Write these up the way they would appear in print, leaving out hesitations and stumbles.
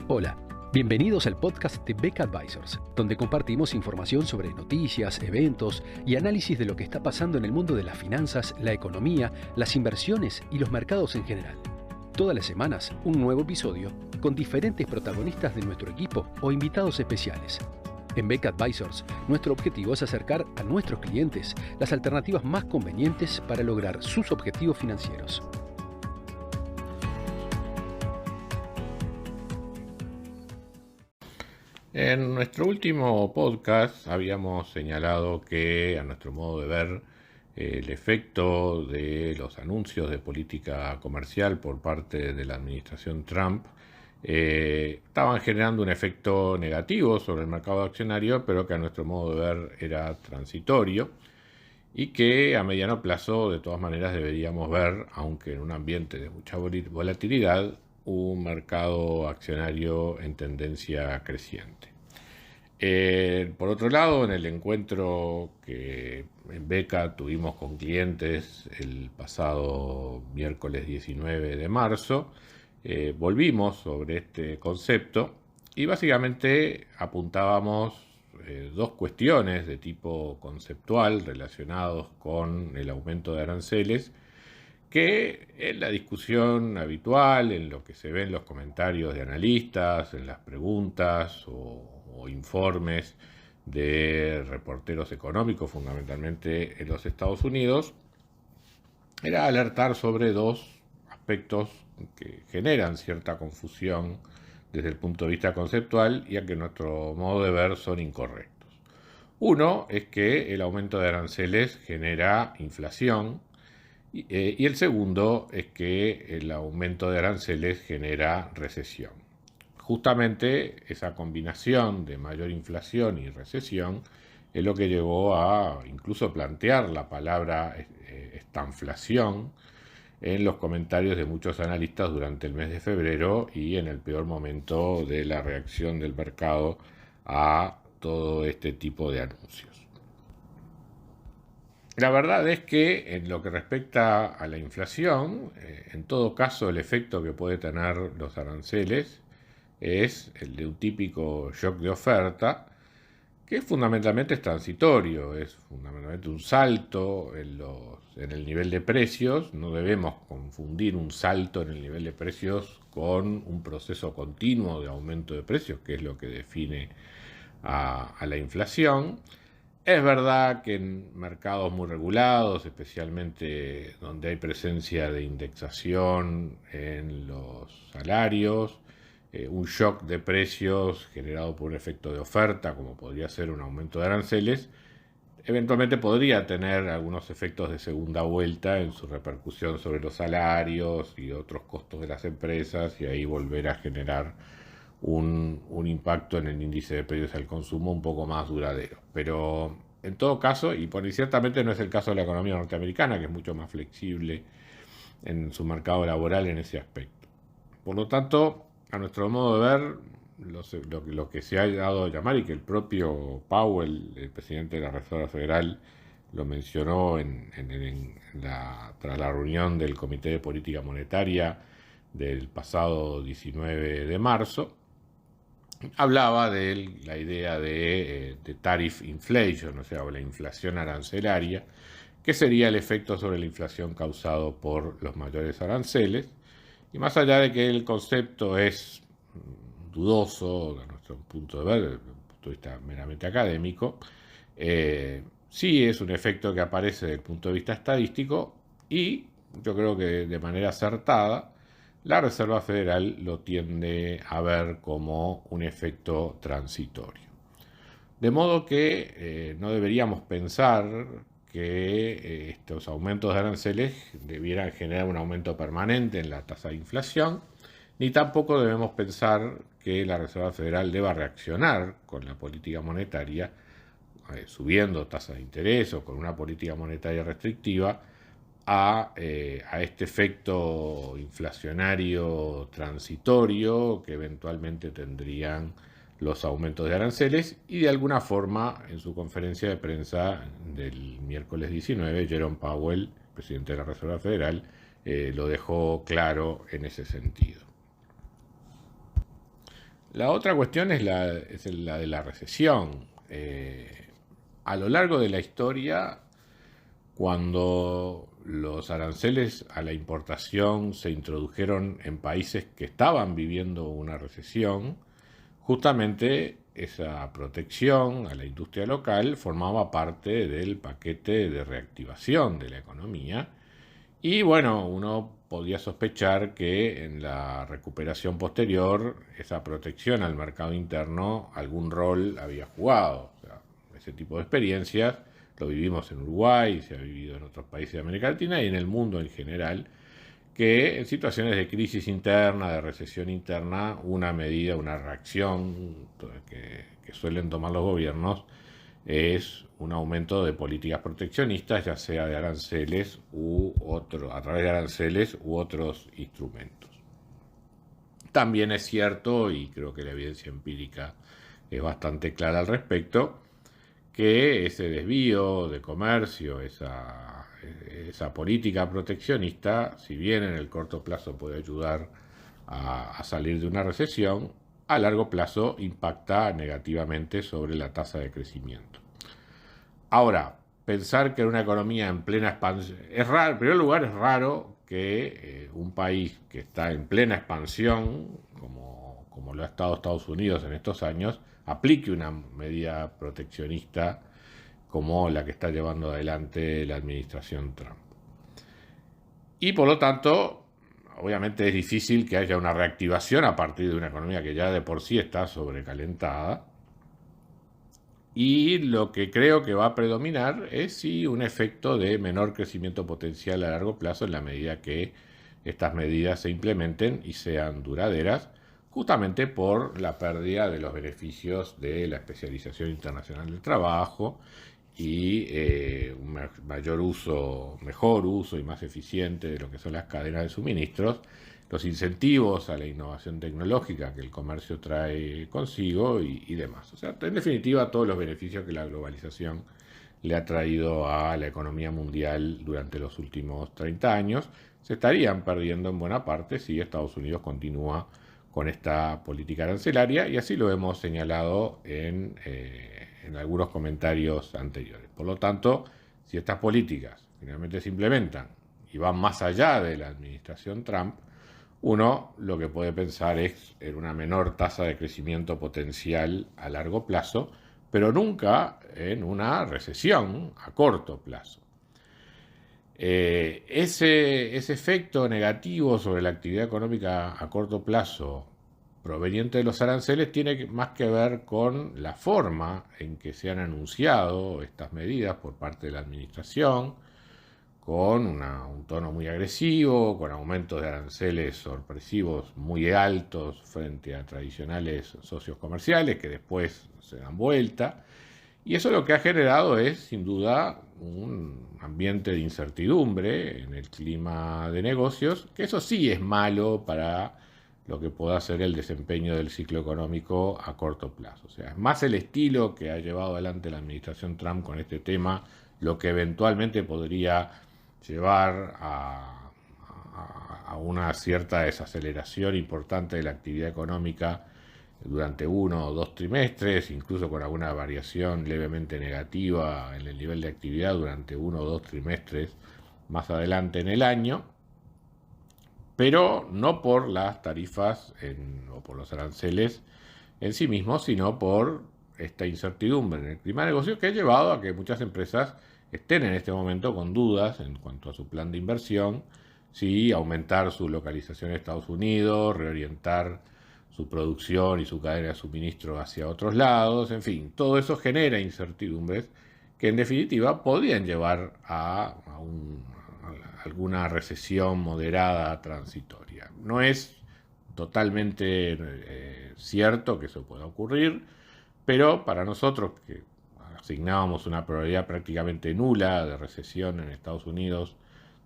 Hola, bienvenidos al podcast de Beck Advisors, donde compartimos información sobre noticias, eventos y análisis de lo que está pasando en el mundo de las finanzas, la economía, las inversiones y los mercados en general. Todas las semanas, un nuevo episodio con diferentes protagonistas de nuestro equipo o invitados especiales. En Beck Advisors, nuestro objetivo es acercar a nuestros clientes las alternativas más convenientes para lograr sus objetivos financieros. En nuestro último podcast habíamos señalado que, a nuestro modo de ver, el efecto de los anuncios de política comercial por parte de la administración Trump estaban generando un efecto negativo sobre el mercado accionario, pero que a nuestro modo de ver era transitorio y que a mediano plazo de todas maneras deberíamos ver, aunque en un ambiente de mucha volatilidad, un mercado accionario en tendencia creciente. Por otro lado, en el encuentro que en Beca tuvimos con clientes el pasado miércoles 19 de marzo, volvimos sobre este concepto y básicamente apuntábamos dos cuestiones de tipo conceptual relacionados con el aumento de aranceles, que en la discusión habitual, en lo que se ve en los comentarios de analistas, en las preguntas o informes de reporteros económicos, fundamentalmente en los Estados Unidos, era alertar sobre dos aspectos que generan cierta confusión desde el punto de vista conceptual y a que nuestro modo de ver son incorrectos. Uno es que el aumento de aranceles genera inflación, y el segundo es que el aumento de aranceles genera recesión. Justamente esa combinación de mayor inflación y recesión es lo que llevó a incluso plantear la palabra estanflación en los comentarios de muchos analistas durante el mes de febrero y en el peor momento de la reacción del mercado a todo este tipo de anuncios. La verdad es que en lo que respecta a la inflación, en todo caso el efecto que puede tener los aranceles es el de un típico shock de oferta, que fundamentalmente es transitorio, es fundamentalmente un salto en el nivel de precios. No debemos confundir un salto en el nivel de precios con un proceso continuo de aumento de precios, que es lo que define a la inflación. Es verdad que en mercados muy regulados, especialmente donde hay presencia de indexación en los salarios, un shock de precios generado por un efecto de oferta, como podría ser un aumento de aranceles, eventualmente podría tener algunos efectos de segunda vuelta en su repercusión sobre los salarios y otros costos de las empresas, y ahí volver a generar un impacto en el índice de precios al consumo un poco más duradero. Pero en todo caso, y ciertamente no es el caso de la economía norteamericana, que es mucho más flexible en su mercado laboral en ese aspecto. Por lo tanto, a nuestro modo de ver, lo que se ha dado a llamar, y que el propio Powell, el presidente de la Reserva Federal, lo mencionó tras la reunión del Comité de Política Monetaria del pasado 19 de marzo, hablaba de la idea de tariff inflation, o sea, la inflación arancelaria, que sería el efecto sobre la inflación causado por los mayores aranceles. Y más allá de que el concepto es dudoso, de nuestro punto de ver, desde un punto de vista meramente académico, sí es un efecto que aparece desde el punto de vista estadístico, y yo creo que de manera acertada la Reserva Federal lo tiende a ver como un efecto transitorio. De modo que no deberíamos pensar que estos aumentos de aranceles debieran generar un aumento permanente en la tasa de inflación, ni tampoco debemos pensar que la Reserva Federal deba reaccionar con la política monetaria, subiendo tasas de interés o con una política monetaria restrictiva, a este efecto inflacionario transitorio que eventualmente tendrían los aumentos de aranceles. Y de alguna forma, en su conferencia de prensa del miércoles 19, Jerome Powell, presidente de la Reserva Federal, lo dejó claro en ese sentido. La otra cuestión es la de la recesión. A lo largo de la historia, cuando los aranceles a la importación se introdujeron en países que estaban viviendo una recesión, justamente esa protección a la industria local formaba parte del paquete de reactivación de la economía. Y bueno, uno podía sospechar que en la recuperación posterior esa protección al mercado interno algún rol había jugado. O sea, ese tipo de experiencias lo vivimos en Uruguay, se ha vivido en otros países de América Latina y en el mundo en general, que en situaciones de crisis interna, de recesión interna, una medida, una reacción que suelen tomar los gobiernos es un aumento de políticas proteccionistas, ya sea de aranceles a través de aranceles u otros instrumentos. También es cierto, y creo que la evidencia empírica es bastante clara al respecto, que ese desvío de comercio, esa política proteccionista, si bien en el corto plazo puede ayudar a salir de una recesión, a largo plazo impacta negativamente sobre la tasa de crecimiento. Ahora, pensar que en una economía en plena expansión es raro. En primer lugar, es raro que un país que está en plena expansión, como lo ha estado Estados Unidos en estos años, aplique una medida proteccionista como la que está llevando adelante la administración Trump. Y por lo tanto, obviamente es difícil que haya una reactivación a partir de una economía que ya de por sí está sobrecalentada. Y lo que creo que va a predominar es sí un efecto de menor crecimiento potencial a largo plazo en la medida que estas medidas se implementen y sean duraderas, justamente por la pérdida de los beneficios de la especialización internacional del trabajo y un mejor uso y más eficiente de lo que son las cadenas de suministros, los incentivos a la innovación tecnológica que el comercio trae consigo y demás. O sea, en definitiva, todos los beneficios que la globalización le ha traído a la economía mundial durante los últimos 30 años se estarían perdiendo en buena parte si Estados Unidos continúa con esta política arancelaria, y así lo hemos señalado en algunos comentarios anteriores. Por lo tanto, si estas políticas finalmente se implementan y van más allá de la administración Trump, uno lo que puede pensar es en una menor tasa de crecimiento potencial a largo plazo, pero nunca en una recesión a corto plazo. Ese efecto negativo sobre la actividad económica a corto plazo proveniente de los aranceles tiene más que ver con la forma en que se han anunciado estas medidas por parte de la administración, con un tono muy agresivo, con aumentos de aranceles sorpresivos muy altos frente a tradicionales socios comerciales que después se dan vuelta. Y eso lo que ha generado es, sin duda, un ambiente de incertidumbre en el clima de negocios, que eso sí es malo para lo que pueda ser el desempeño del ciclo económico a corto plazo. O sea, es más el estilo que ha llevado adelante la administración Trump con este tema, lo que eventualmente podría llevar a una cierta desaceleración importante de la actividad económica durante 1 o 2 trimestres, incluso con alguna variación levemente negativa en el nivel de actividad durante 1 o 2 trimestres más adelante en el año, pero no por las tarifas o por los aranceles en sí mismos, sino por esta incertidumbre en el clima de negocio que ha llevado a que muchas empresas estén en este momento con dudas en cuanto a su plan de inversión, si aumentar su localización en Estados Unidos, reorientar su producción y su cadena de suministro hacia otros lados, en fin, todo eso genera incertidumbres que en definitiva podrían llevar a alguna recesión moderada transitoria. No es totalmente cierto que eso pueda ocurrir, pero para nosotros que asignábamos una probabilidad prácticamente nula de recesión en Estados Unidos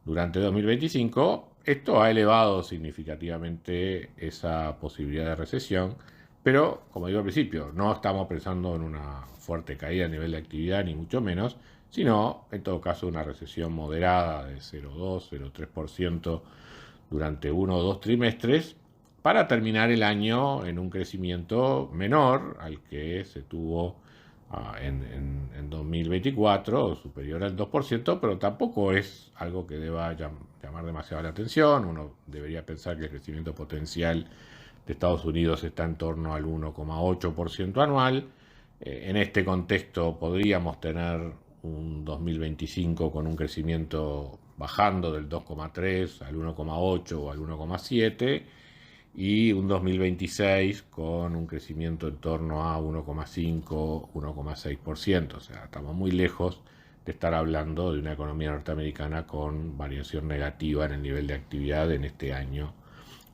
durante 2025, esto ha elevado significativamente esa posibilidad de recesión, pero, como digo al principio, no estamos pensando en una fuerte caída a nivel de actividad, ni mucho menos, sino, en todo caso, una recesión moderada de 0,2, 0,3% durante 1 o 2 trimestres, para terminar el año en un crecimiento menor al que se tuvo en 2024, superior al 2%, pero tampoco es algo que deba llamar demasiado la atención. Uno debería pensar que el crecimiento potencial de Estados Unidos está en torno al 1,8% anual. En este contexto podríamos tener un 2025 con un crecimiento bajando del 2,3 al 1,8 o al 1,7 y un 2026 con un crecimiento en torno a 1,5, 1,6%. O sea, estamos muy lejos de estar hablando de una economía norteamericana con variación negativa en el nivel de actividad en este año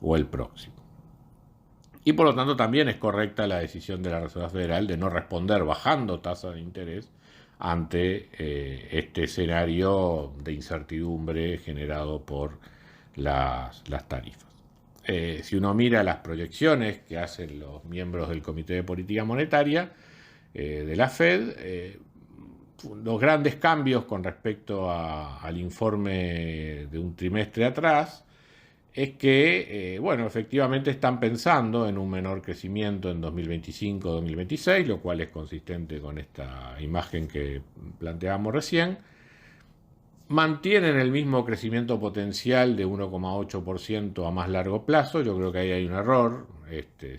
o el próximo. Y por lo tanto también es correcta la decisión de la Reserva Federal de no responder bajando tasas de interés ante este escenario de incertidumbre generado por las tarifas. Si uno mira las proyecciones que hacen los miembros del Comité de Política Monetaria de la Fed, los grandes cambios con respecto al informe de un trimestre atrás es que, efectivamente están pensando en un menor crecimiento en 2025-2026, lo cual es consistente con esta imagen que planteábamos recién. Mantienen el mismo crecimiento potencial de 1,8% a más largo plazo. Yo creo que ahí hay un error.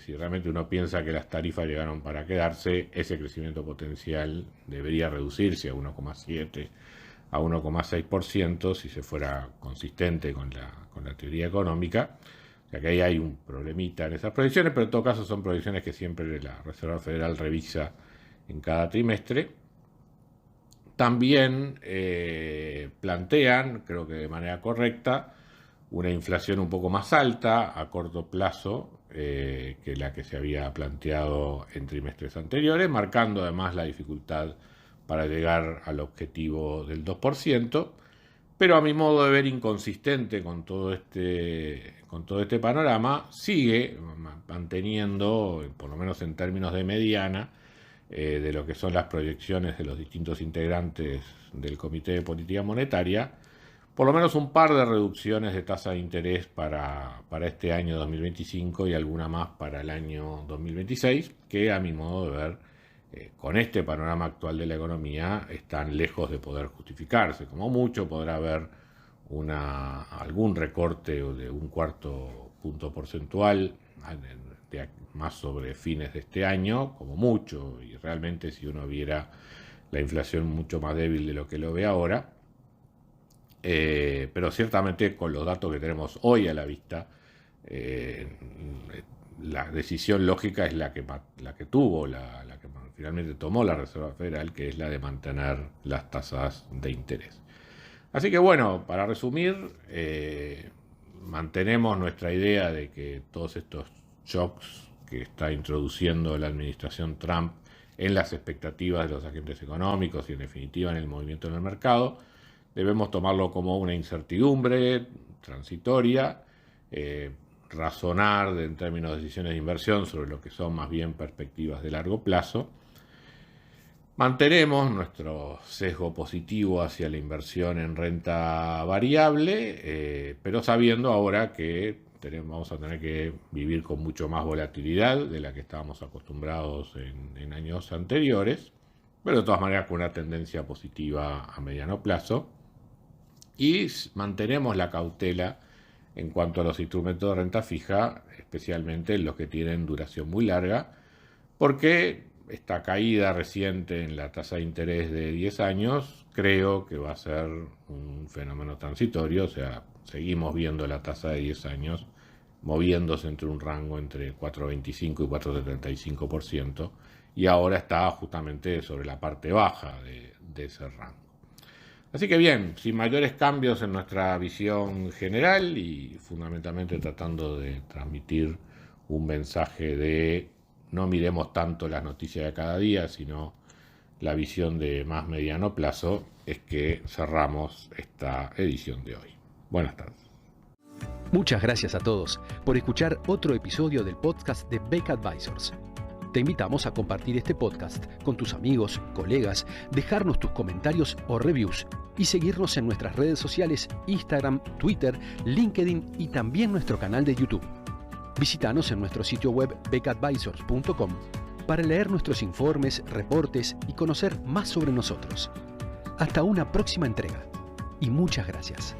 Si realmente uno piensa que las tarifas llegaron para quedarse, ese crecimiento potencial debería reducirse a 1,7%. A 1,6% si se fuera consistente con la teoría económica. O sea que ahí hay un problemita en esas proyecciones, pero en todo caso son proyecciones que siempre la Reserva Federal revisa en cada trimestre. También plantean, creo que de manera correcta, una inflación un poco más alta a corto plazo que la que se había planteado en trimestres anteriores, marcando además la dificultad para llegar al objetivo del 2%, pero a mi modo de ver inconsistente con todo este panorama, sigue manteniendo, por lo menos en términos de mediana, de lo que son las proyecciones de los distintos integrantes del Comité de Política Monetaria, por lo menos un par de reducciones de tasa de interés para este año 2025 y alguna más para el año 2026, que a mi modo de ver, con este panorama actual de la economía, están lejos de poder justificarse. Como mucho podrá haber algún recorte de un cuarto punto porcentual más sobre fines de este año, como mucho, y realmente si uno viera la inflación mucho más débil de lo que lo ve ahora, pero ciertamente con los datos que tenemos hoy a la vista, la decisión lógica es la que finalmente tomó la Reserva Federal, que es la de mantener las tasas de interés. Así que para resumir, mantenemos nuestra idea de que todos estos shocks que está introduciendo la administración Trump en las expectativas de los agentes económicos y en definitiva en el movimiento en el mercado, debemos tomarlo como una incertidumbre transitoria, razonar en términos de decisiones de inversión sobre lo que son más bien perspectivas de largo plazo. Mantenemos nuestro sesgo positivo hacia la inversión en renta variable, pero sabiendo ahora que vamos a tener que vivir con mucho más volatilidad de la que estábamos acostumbrados en años anteriores, pero de todas maneras con una tendencia positiva a mediano plazo. Y mantenemos la cautela en cuanto a los instrumentos de renta fija, especialmente los que tienen duración muy larga, porque esta caída reciente en la tasa de interés de 10 años creo que va a ser un fenómeno transitorio. O sea, seguimos viendo la tasa de 10 años moviéndose entre un rango entre 4,25 y 4,75%, y ahora está justamente sobre la parte baja de ese rango. Así que bien, sin mayores cambios en nuestra visión general y fundamentalmente tratando de transmitir un mensaje de no miremos tanto las noticias de cada día, sino la visión de más mediano plazo, es que cerramos esta edición de hoy. Buenas tardes. Muchas gracias a todos por escuchar otro episodio del podcast de Beck Advisors. Te invitamos a compartir este podcast con tus amigos, colegas, dejarnos tus comentarios o reviews y seguirnos en nuestras redes sociales Instagram, Twitter, LinkedIn y también nuestro canal de YouTube. Visítanos en nuestro sitio web becadvisors.com para leer nuestros informes, reportes y conocer más sobre nosotros. Hasta una próxima entrega y muchas gracias.